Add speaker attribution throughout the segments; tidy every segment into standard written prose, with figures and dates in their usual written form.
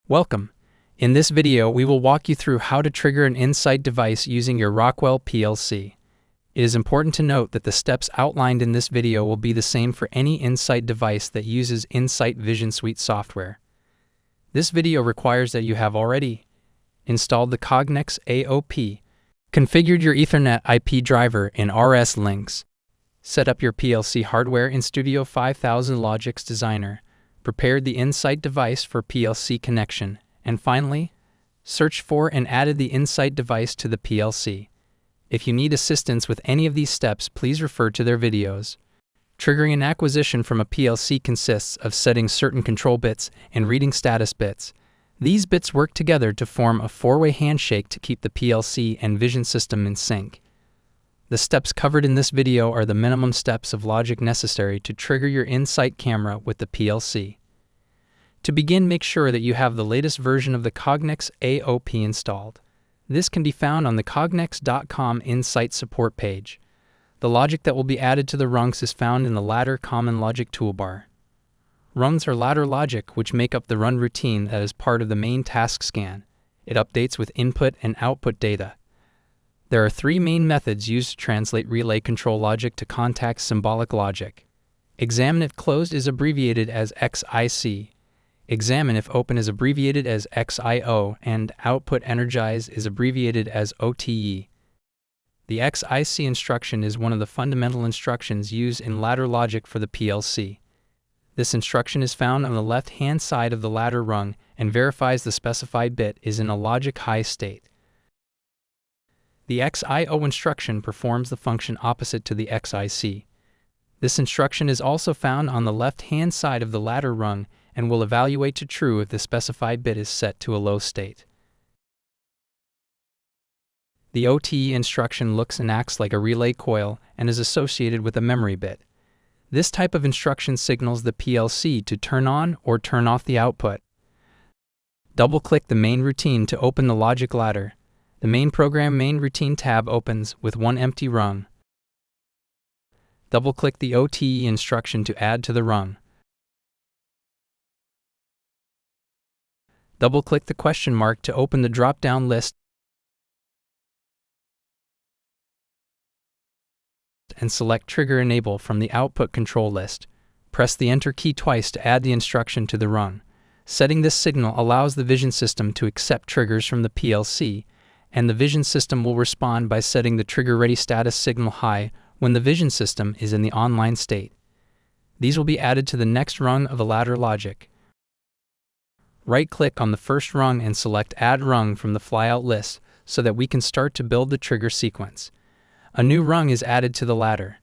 Speaker 1: Welcome. In this video, we will walk you through how to trigger an Insight device using your Rockwell PLC. It is important to note that the steps outlined in this video will be the same for any Insight device that uses Insight Vision Suite software. This video requires that you have already installed the Cognex AOP, configured your Ethernet IP driver in RS links, set up your PLC hardware in Studio 5000 Logix Designer, prepared the Insight device for PLC connection, and finally, searched for and added the Insight device to the PLC. If you need assistance with any of these steps, please refer to their videos. Triggering an acquisition from a PLC consists of setting certain control bits and reading status bits. These bits work together to form a four-way handshake to keep the PLC and vision system in sync. The steps covered in this video are the minimum steps of logic necessary to trigger your Insight camera with the PLC. To begin, make sure that you have the latest version of the Cognex AOP installed. This can be found on the Cognex.com Insight support page. The logic that will be added to the rungs is found in the ladder common logic toolbar. Rungs are ladder logic which make up the run routine that is part of the main task scan. It updates with input and output data. There are three main methods used to translate relay control logic to contact symbolic logic. Examine if closed is abbreviated as XIC. Examine if open is abbreviated as XIO, and output energize is abbreviated as OTE. The XIC instruction is one of the fundamental instructions used in ladder logic for the PLC. This instruction is found on the left-hand side of the ladder rung and verifies the specified bit is in a logic high state. The XIO instruction performs the function opposite to the XIC. This instruction is also found on the left-hand side of the ladder rung and will evaluate to true if the specified bit is set to a low state. The OTE instruction looks and acts like a relay coil and is associated with a memory bit. This type of instruction signals the PLC to turn on or turn off the output. Double-click the main routine to open the logic ladder. The main program main routine tab opens with one empty rung. Double-click the OTE instruction to add to the rung. Double-click the question mark to open the drop-down list and select Trigger Enable from the Output Control list. Press the Enter key twice to add the instruction to the rung. Setting this signal allows the vision system to accept triggers from the PLC, and the vision system will respond by setting the Trigger Ready status signal high when the vision system is in the online state. These will be added to the next rung of the ladder logic. Right-click on the first rung and select Add Rung from the flyout list so that we can start to build the trigger sequence. A new rung is added to the ladder.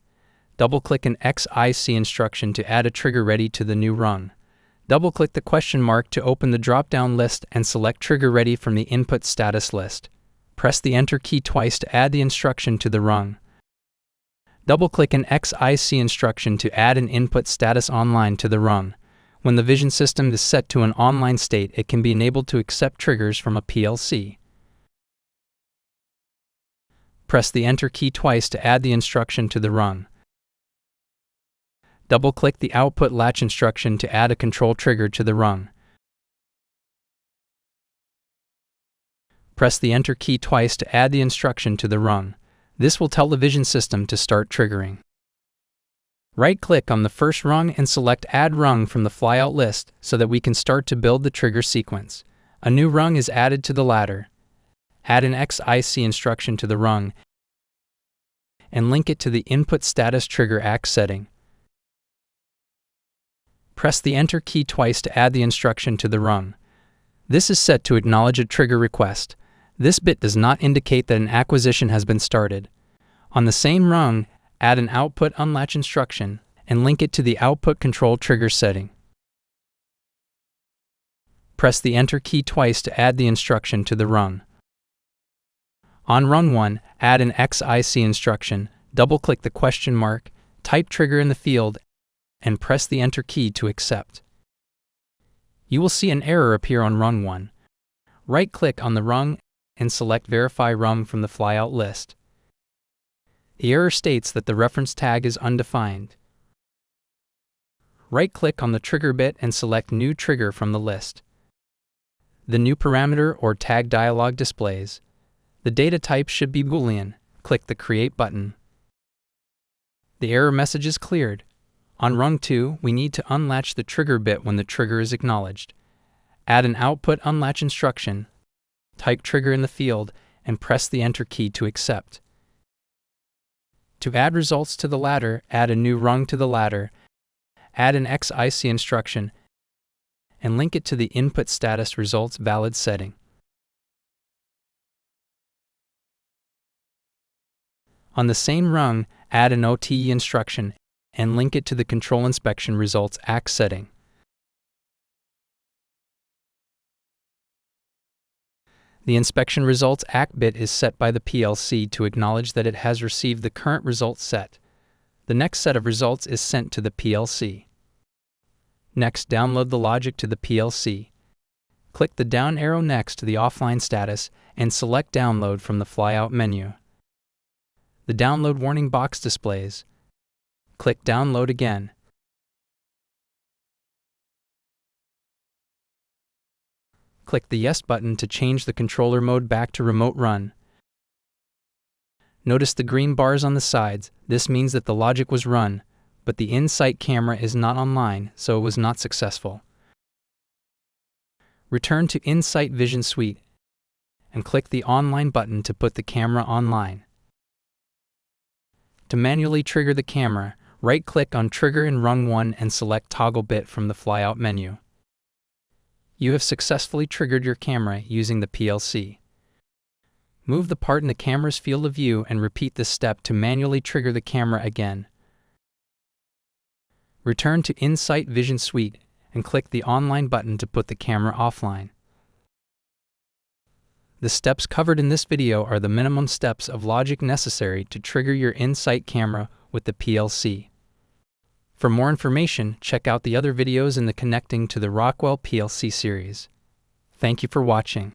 Speaker 1: Double-click an XIC instruction to add a trigger ready to the new rung. Double-click the question mark to open the drop-down list and select Trigger Ready from the Input Status list. Press the Enter key twice to add the instruction to the rung. Double-click an XIC instruction to add an Input Status Online to the rung. When the vision system is set to an online state, it can be enabled to accept triggers from a PLC. Press the Enter key twice to add the instruction to the rung. Double-click the Output Latch instruction to add a control trigger to the rung. Press the Enter key twice to add the instruction to the rung. This will tell the vision system to start triggering. Right-click on the first rung and select Add Rung from the flyout list so that we can start to build the trigger sequence. A new rung is added to the ladder. Add an XIC instruction to the rung and link it to the Input Status Trigger Act setting. Press the Enter key twice to add the instruction to the rung. This is set to acknowledge a trigger request. This bit does not indicate that an acquisition has been started. On the same rung, add an Output Unlatch instruction and link it to the Output Control Trigger setting. Press the Enter key twice to add the instruction to the rung. On rung 1, add an XIC instruction, double-click the question mark, type trigger in the field, and press the Enter key to accept. You will see an error appear on rung 1. Right-click on the rung and select Verify Rung from the flyout list. The error states that the reference tag is undefined. Right-click on the trigger bit and select New Trigger from the list. The new parameter or tag dialog displays. The data type should be Boolean. Click the Create button. The error message is cleared. On rung 2, we need to unlatch the trigger bit when the trigger is acknowledged. Add an output unlatch instruction. Type trigger in the field and press the Enter key to accept. To add results to the ladder, add a new rung to the ladder. Add an XIC instruction and link it to the input status results valid setting. On the same rung, add an OTE instruction and link it to the control inspection results ACK setting. The inspection results ACK bit is set by the PLC to acknowledge that it has received the current result set. The next set of results is sent to the PLC. Next, download the logic to the PLC. Click the down arrow next to the offline status and select Download from the flyout menu. The download warning box displays. Click Download again. Click the Yes button to change the controller mode back to remote run. Notice the green bars on the sides. This means that the logic was run, but the in-sight camera is not online, so it was not successful. Return to In-Sight Vision Suite and click the Online button to put the camera online. To manually trigger the camera, right-click on Trigger in Rung 1 and select Toggle Bit from the flyout menu. You have successfully triggered your camera using the PLC. Move the part in the camera's field of view and repeat this step to manually trigger the camera again. Return to In-Sight Vision Suite and click the Online button to put the camera offline. The steps covered in this video are the minimum steps of logic necessary to trigger your in-sight camera with the PLC. For more information, check out the other videos in the Connecting to the Rockwell PLC series. Thank you for watching.